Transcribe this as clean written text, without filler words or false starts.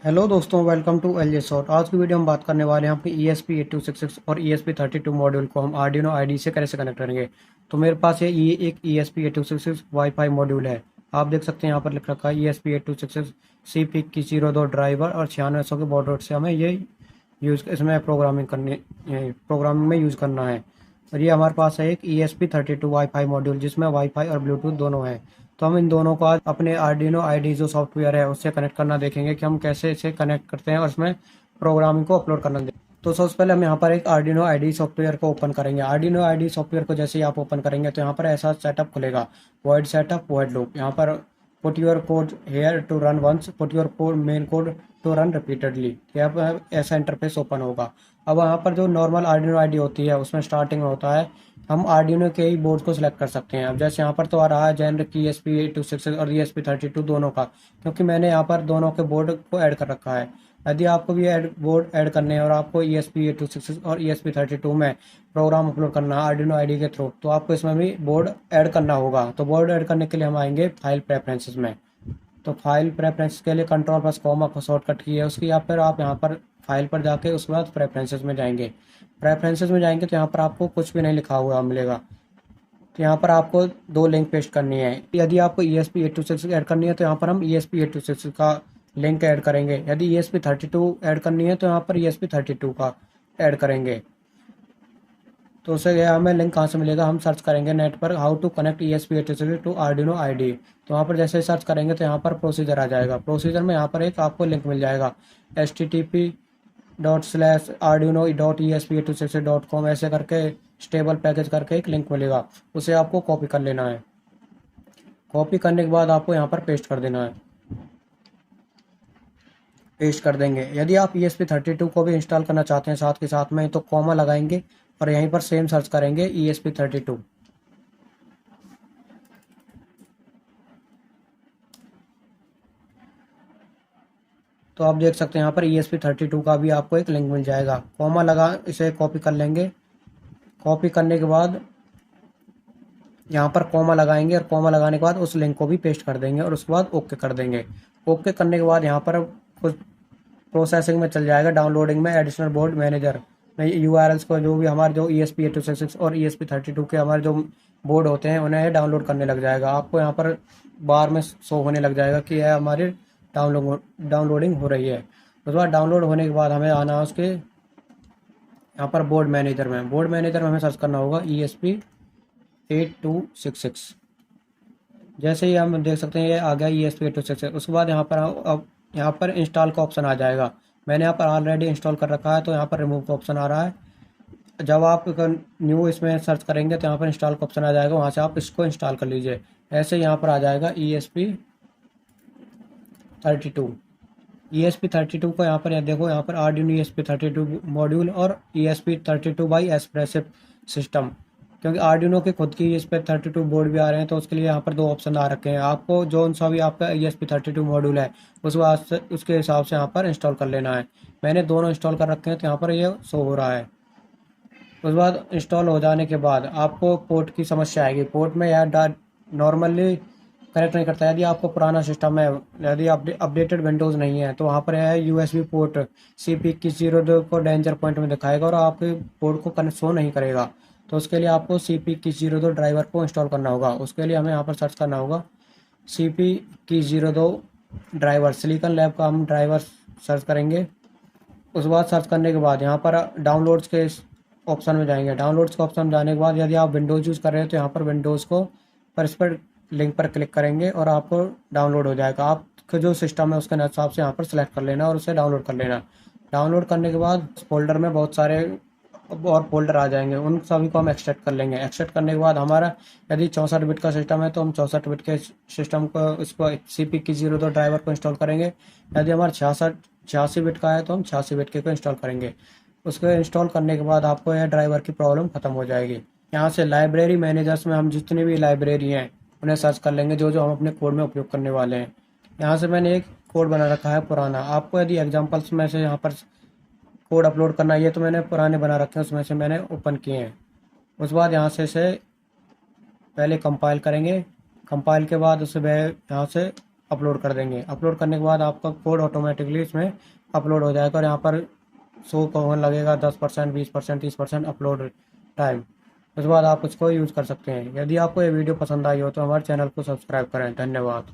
Hello दोस्तों, welcome to L J short. आज की वीडियो हम बात करने वाले हैं अपनी ESP8266 और ESP32 मॉड्यूल को हम आर्डिनो आईडी से कैसे कनेक्ट करेंगे। तो मेरे पास ये एक ESP8266 वाईफाई मॉड्यूल है। आप देख सकते हैं यहाँ पर लिख रखा है ESP8266 CPIC की 02 ड्राइवर और 9600 के बॉर्डर से हमें ये इसमें प्रोग्रामिंग में यूज़ करना है। और ये हमारे पास है एक ESP32 वाईफाई मॉड्यूल जिसमें वाईफाई और ब्लूटूथ दोनों हैं। तो हम इन दोनों को आज अपने आर्डिनो आईडी जो सॉफ्टवेयर है उससे कनेक्ट करना देखेंगे कि हम कैसे इसे कनेक्ट करते हैं और उसमें प्रोग्रामिंग को अपलोड करना देखेंगे। तो सबसे पहले हम यहाँ पर एक आर्डिनो आईडी सॉफ्टवेयर को ओपन करेंगे। आर्डिनो आईडी सॉफ्टवेयर को जैसे ही आप ओपन करेंगे तो यहाँ पर ऐसा सेटअप खुलेगा, वॉइड सेटअप वॉइड लूप। यहाँ पर put your code here to run once, put your code main code to run repeatedly. यहाँ पर ऐसा इंटरफेस ओपन होगा। अब यहाँ पर जो नॉर्मल आर्डिनो आईडी होती है उसमें स्टार्टिंग में होता है हम आर्डिनो के ही बोर्ड को सिलेक्ट कर सकते हैं। अब जैसे यहाँ पर तो आ रहा है जेनरिक की ESP8266 और ESP32 दोनों का, क्योंकि मैंने यहाँ पर दोनों के बोर्ड को ऐड कर रखा है। यदि आपको भी बोर्ड ऐड करने हैं और आपको ESP8266 और ESP32 में प्रोग्राम अपलोड करना है आर्डिनो आईडी के थ्रू, तो आपको इसमें भी बोर्ड ऐड करना होगा। तो बोर्ड ऐड करने के लिए हम आएंगे फाइल प्रेफरेंसेस में। तो फाइल प्रेफरेंस के लिए कंट्रोल प्लस कॉमा को शॉर्टकट की है उसकी, या फिर आप यहाँ पर फाइल पर जाके उसके बाद प्रेफरेंसेस में जाएंगे। प्रेफरेंसेस में जाएंगे तो यहाँ पर आपको कुछ भी नहीं लिखा हुआ मिलेगा। तो यहाँ पर आपको दो लिंक पेस्ट करनी है। यदि आपको ESP8266 ऐड करनी है तो यहाँ पर हम ESP8266 का लिंक ऐड करेंगे। यदि ESP32 ऐड करनी है तो यहाँ पर ESP32 का ऐड करेंगे। तो उससे यह हमें लिंक कहाँ से मिलेगा, हम सर्च करेंगे नेट पर how to connect ESP8266 to Arduino ID. तो वहाँ पर जैसे ही सर्च करेंगे तो यहाँ पर प्रोसीजर आ जाएगा। प्रोसीजर में यहाँ पर एक आपको लिंक मिल जाएगा http:/arduino.esp8266.com ऐसे करके स्टेबल पैकेज करके एक लिंक मिलेगा। उसे आपको कॉपी कर लेना है। कॉपी करने के बाद आपको यहाँ पर पेस्ट कर देना है। पेस्ट कर देंगे। यदि आप ESP32 को भी इंस्टॉल करना चाहते हैं साथ के साथ में, तो कॉमा लगाएंगे और यहीं पर सेम सर्च करेंगे ESP32। तो आप देख सकते हैं यहाँ पर ESP32 का भी आपको एक लिंक मिल जाएगा। कॉमा लगा इसे कॉपी कर लेंगे। कॉपी करने के बाद यहाँ पर कॉमा लगाएंगे और कॉमा लगाने के बाद उस लिंक को भी पेस्ट कर देंगे और उसके बाद ओके कर देंगे। ओके करने के बाद यहाँ पर कुछ प्रोसेसिंग में चल जाएगा, डाउनलोडिंग में एडिशनल बोर्ड मैनेजर में URLs को, जो भी हमारे जो ESP8266 और ESP32 के हमारे जो बोर्ड होते हैं उन्हें डाउनलोड करने लग जाएगा। आपको यहाँ पर बार में शो होने लग जाएगा कि यह हमारी डाउनलोडिंग हो रही है। उसके बाद डाउनलोड होने के बाद हमें आना है उसके यहाँ पर बोर्ड मैनेजर में। बोर्ड मैनेजर में हमें सर्च करना होगा ESP8266। जैसे ही हम देख सकते हैं ये आ गया ESP8266। उसके बाद यहाँ पर अब यहाँ पर इंस्टॉल का ऑप्शन आ जाएगा। मैंने यहाँ पर ऑलरेडी इंस्टॉल कर रखा है तो यहाँ पर रिमूव का ऑप्शन आ रहा है। जब आप न्यू इसमें सर्च करेंगे तो यहाँ पर इंस्टॉल का ऑप्शन आ जाएगा, वहाँ से आप इसको इंस्टॉल कर लीजिए। ऐसे यहाँ पर आ जाएगा ESP32। ESP32 को यहाँ पर देखो, यहाँ पर आर्डिनो ESP32 मॉड्यूल और ESP32 बाई एस्प्रेसिव सिस्टम, क्योंकि आर्डिनो के खुद की ESP32 बोर्ड भी आ रहे हैं तो उसके लिए यहाँ पर दो ऑप्शन आ रखे हैं। आपको जो सा भी आपका ESP32 मॉड्यूल है उस वास्ते उसके हिसाब से यहाँ पर इंस्टॉल कर लेना है। मैंने दोनों इंस्टॉल कर रखे हैं तो यहाँ पर ये शो हो रहा है। उसके बाद इंस्टॉल हो जाने के बाद आपको पोर्ट की समस्या आएगी। पोर्ट में यार नॉर्मली कनेक्ट नहीं करता। यदि आपको पुराना सिस्टम है, यदि अपडेटेड विंडोज़ नहीं है, तो वहाँ पर है USB पोर्ट CPIC की 02 को डेंजर पॉइंट में दिखाएगा और आपके पोर्ट को कनेक्ट शो नहीं करेगा। तो उसके लिए आपको CPIC की 02 ड्राइवर को इंस्टॉल करना होगा। उसके लिए हमें यहाँ पर सर्च करना होगा CPIC की 02 ड्राइवर, सिलिकॉन लैब का हम ड्राइवर सर्च करेंगे। उस बाद सर्च करने के बाद यहाँ पर डाउनलोड्स के ऑप्शन में जाएंगे। डाउनलोड्स के ऑप्शन में जाने के बाद यदि आप विंडोज़ यूज़ कर रहे हो तो यहाँ पर विंडोज़ को पर इस पर लिंक पर क्लिक करेंगे और आपको डाउनलोड हो जाएगा। आपका जो सिस्टम है उसके हिसाब से यहाँ पर सेलेक्ट कर लेना और उसे डाउनलोड कर लेना। डाउनलोड करने के बाद फोल्डर में बहुत सारे और फोल्डर आ जाएंगे, उन सभी को हम एक्सट्रैक्ट कर लेंगे। एक्सट्रैक्ट करने के बाद हमारा यदि 64 बिट का सिस्टम है तो हम 64 बिट के सिस्टम को इसको CPIC की 02 ड्राइवर को इंस्टॉल करेंगे। यदि हमारा 86 बिट का है तो हम 86 बिट के को इंस्टॉल करेंगे। उसको इंस्टॉल करने के बाद आपको यह ड्राइवर की प्रॉब्लम ख़त्म हो जाएगी। यहाँ से लाइब्रेरी मैनेजर्स में हम जितनी भी लाइब्रेरी हैं उन्हें सर्च कर लेंगे जो जो हम अपने कोड में उपयोग करने वाले हैं। यहाँ से मैंने एक कोड बना रखा है पुराना। आपको यदि एग्जांपल्स में से यहाँ पर कोड अपलोड करना है, ये तो मैंने पुराने बना रखे हैं, उसमें से मैंने ओपन किए हैं। उस बाद यहाँ से पहले कंपाइल करेंगे। कंपाइल के बाद उसे यहाँ से अपलोड कर देंगे। अपलोड करने के बाद आपका कोड ऑटोमेटिकली इसमें अपलोड हो जाएगा और यहाँ पर शो कौन लगेगा 10%, 20%, 30% अपलोड टाइम। उसके बाद आप उसको यूज़ कर सकते हैं। यदि आपको ये वीडियो पसंद आई हो तो हमारे चैनल को सब्सक्राइब करें। धन्यवाद।